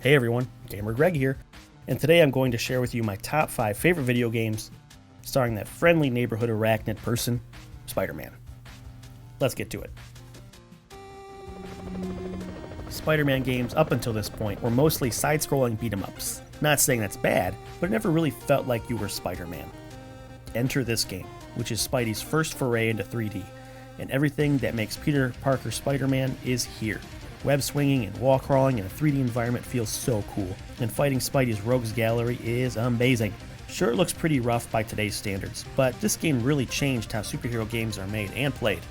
Hey everyone, Gamer Greg here, and today I'm going to share with you my top 5 favorite video games starring that friendly neighborhood arachnid person, Spider-Man. Let's get to it. Spider-Man games up until this point were mostly side-scrolling beat-em-ups. Not saying that's bad, but it never really felt like you were Spider-Man. Enter this game, which is Spidey's first foray into 3D, and everything that makes Peter Parker Spider-Man is here. Web swinging and wall crawling in a 3D environment feels so cool, and fighting Spidey's rogues gallery is amazing. Sure, it looks pretty rough by today's standards, but this game really changed how superhero games are made and played.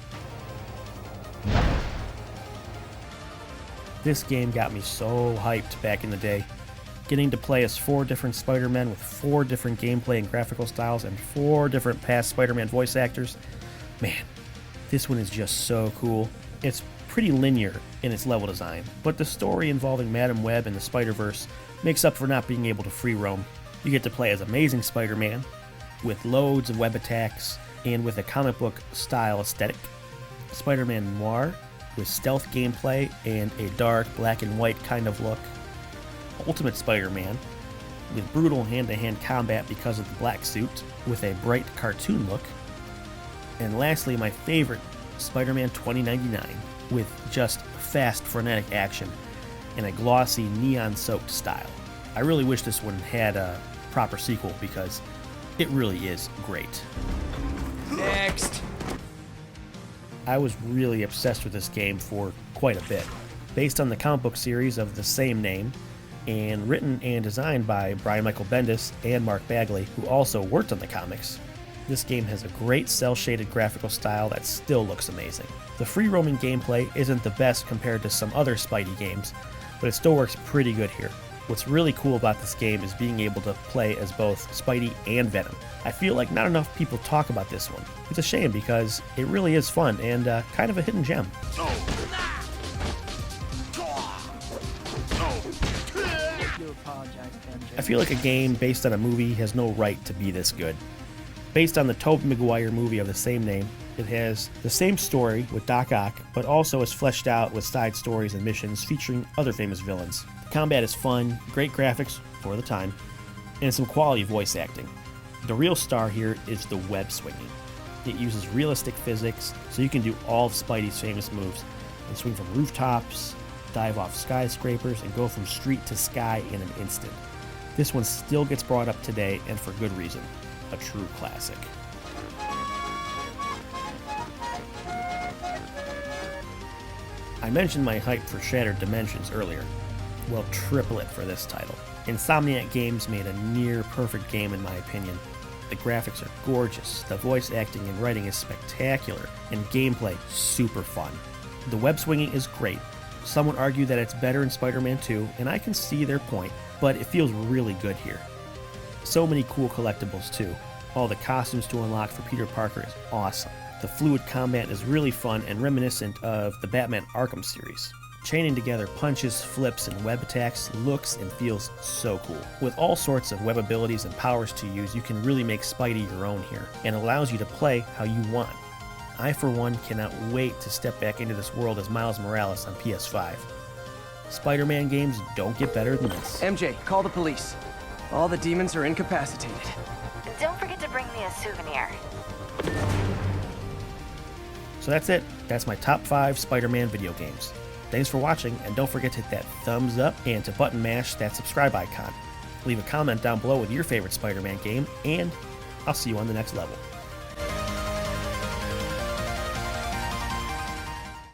This game got me so hyped back in the day. Getting to play as 4 different Spider-Men with 4 different gameplay and graphical styles and 4 different past Spider-Man voice actors. Man, this one is just so cool. It's pretty linear in its level design, but the story involving Madam Web and the Spider-Verse makes up for not being able to free roam. You get to play as Amazing Spider-Man, with loads of web attacks, and with a comic book style aesthetic. Spider-Man Noir, with stealth gameplay and a dark black and white kind of look. Ultimate Spider-Man, with brutal hand-to-hand combat because of the black suit, with a bright cartoon look. And lastly, my favorite, Spider-Man 2099, with just fast, frenetic action and a glossy, neon-soaked style. I really wish this one had a proper sequel because it really is great. Next! I was really obsessed with this game for quite a bit. Based on the comic book series of the same name, and written and designed by Brian Michael Bendis and Mark Bagley, who also worked on the comics, this game has a great cel-shaded graphical style that still looks amazing. The free-roaming gameplay isn't the best compared to some other Spidey games, but it still works pretty good here. What's really cool about this game is being able to play as both Spidey and Venom. I feel like not enough people talk about this one. It's a shame because it really is fun and kind of a hidden gem. I feel like a game based on a movie has no right to be this good. Based on the Tobey Maguire movie of the same name, it has the same story with Doc Ock, but also is fleshed out with side stories and missions featuring other famous villains. The combat is fun, great graphics for the time, and some quality voice acting. The real star here is the web swinging. It uses realistic physics, so you can do all of Spidey's famous moves and swing from rooftops, dive off skyscrapers, and go from street to sky in an instant. This one still gets brought up today, and for good reason. A true classic. I mentioned my hype for Shattered Dimensions earlier. Well, triple it for this title. Insomniac Games made a near perfect game in my opinion. The graphics are gorgeous, the voice acting and writing is spectacular, and gameplay super fun. The web swinging is great. Some would argue that it's better in Spider-Man 2, and I can see their point, but it feels really good here. So many cool collectibles too. All the costumes to unlock for Peter Parker is awesome. The fluid combat is really fun and reminiscent of the Batman Arkham series. Chaining together punches, flips, and web attacks looks and feels so cool. With all sorts of web abilities and powers to use, you can really make Spidey your own here, and allows you to play how you want. I, for one, cannot wait to step back into this world as Miles Morales on PS5. Spider-Man games don't get better than this. MJ, call the police. All the demons are incapacitated. Don't forget to bring me a souvenir. So that's it. That's my top 5 Spider-Man video games. Thanks for watching, and don't forget to hit that thumbs up and to button mash that subscribe icon. Leave a comment down below with your favorite Spider-Man game, and I'll see you on the next level.